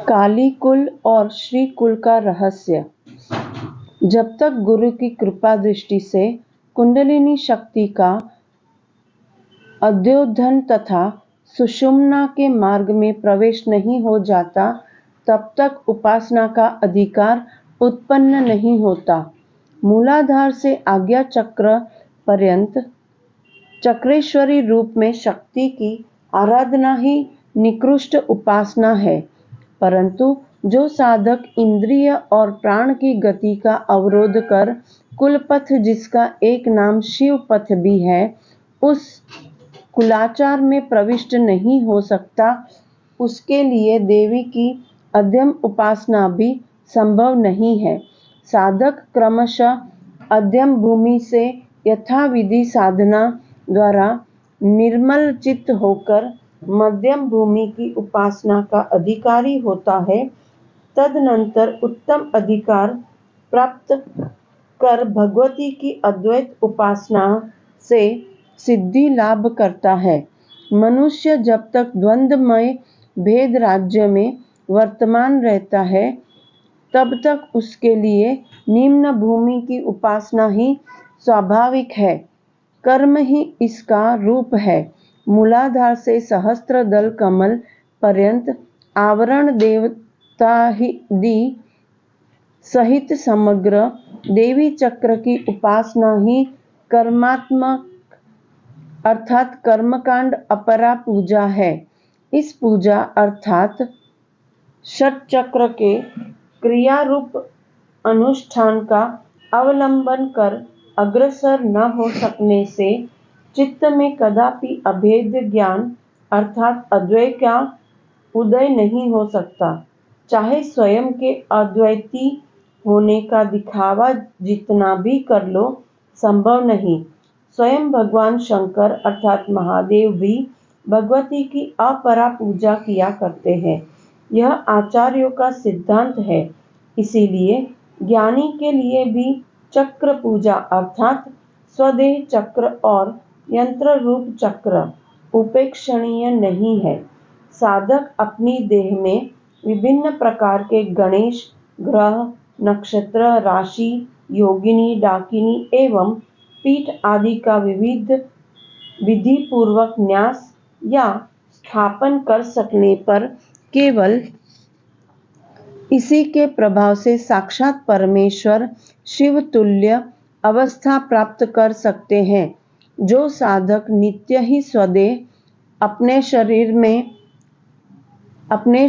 काली कुल और श्री कुल का रहस्य। जब तक गुरु की कृपा दृष्टि से कुंडलिनी शक्ति का अद्योधन तथा सुषुम्ना के मार्ग में प्रवेश नहीं हो जाता, तब तक उपासना का अधिकार उत्पन्न नहीं होता। मूलाधार से आज्ञा चक्र पर्यंत चक्रेश्वरी रूप में शक्ति की आराधना ही निकृष्ट उपासना है। परंतु जो साधक इंद्रिय और प्राण की गति का अवरोध कर कुलपथ, जिसका एक नाम शिव पथ भी है, उस कुलाचार में प्रविष्ट नहीं हो सकता, उसके लिए देवी की अध्यम उपासना भी संभव नहीं है। साधक क्रमशः अध्यम भूमि से यथाविधि साधना द्वारा निर्मल चित्त होकर मध्यम भूमि की उपासना का अधिकारी होता है। तदनंतर उत्तम अधिकार प्राप्त कर भगवती की अद्वैत उपासना से सिद्धि लाभ करता है। मनुष्य जब तक द्वंद्वमय भेद राज्य में वर्तमान रहता है, तब तक उसके लिए निम्न भूमि की उपासना ही स्वाभाविक है। कर्म ही इसका रूप है। मूलाधार से सहस्त्रदल कमल पर्यंत आवरण देवतादि सहित समग्र देवी चक्र की उपासना ही कर्मात्मक अर्थात कर्मकांड अपरा पूजा है। इस पूजा अर्थात षटचक्र के क्रियारूप अनुष्ठान का अवलंबन कर अग्रसर न हो सकने से चित्त में कदापि अभेद ज्ञान अर्थात अद्वैत का उदय नहीं हो सकता। चाहे स्वयं के अद्वैती होने का दिखावा जितना भी कर लो, संभव नहीं। स्वयं भगवान शंकर अर्थात महादेव भी भगवती की अपरा पूजा किया करते हैं। यह आचार्यों का सिद्धांत है। इसीलिए ज्ञानी के लिए भी चक्र पूजा अर्थात स्वदेह चक्र और यंत्र रूप चक्र उपेक्षणीय नहीं है। साधक अपनी देह में विभिन्न प्रकार के गणेश, ग्रह, नक्षत्र, राशि, योगिनी, डाकिनी एवं पीठ आदि का विधि पूर्वक न्यास या स्थापन कर सकने पर केवल इसी के प्रभाव से साक्षात परमेश्वर शिव तुल्य अवस्था प्राप्त कर सकते हैं। जो साधक नित्य ही स्वदेह अपने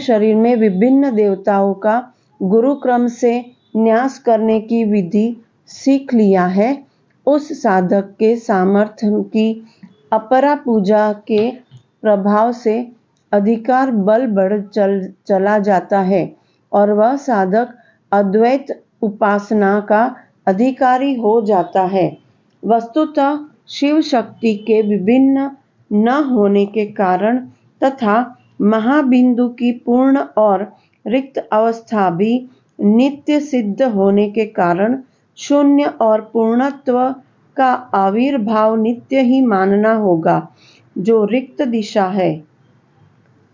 शरीर में विभिन्न देवताओं का गुरु क्रम से न्यास करने की विधि सीख लिया है, उस साधक के सामर्थ्य की अपरा पूजा के प्रभाव से अधिकार बल बढ़ चला जाता है और वह साधक अद्वैत उपासना का अधिकारी हो जाता है। वस्तुतः शिव शक्ति के विभिन्न न होने के कारण तथा महाबिंदु की पूर्ण और रिक्त अवस्था भी नित्य सिद्ध होने के कारण शून्य और पूर्णत्व का आविर्भाव नित्य ही मानना होगा। जो रिक्त दिशा है,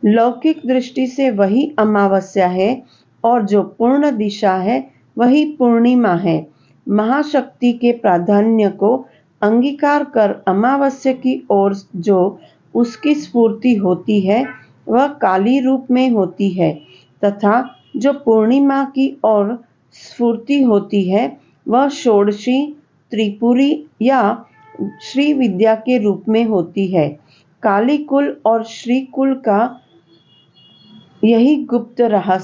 लौकिक दृष्टि से वही अमावस्या है और जो पूर्ण दिशा है वही पूर्णिमा है। महाशक्ति के प्राधान्य को अंगीकार कर अमावस्या की ओर जो उसकी स्फूर्ति होती है वह काली रूप में होती है तथा जो पूर्णिमा की ओर स्फूर्ति होती है वह षोडशी, त्रिपुरी या श्री विद्या के रूप में होती है। काली कुल और श्री कुल का यही गुप्त रहस्य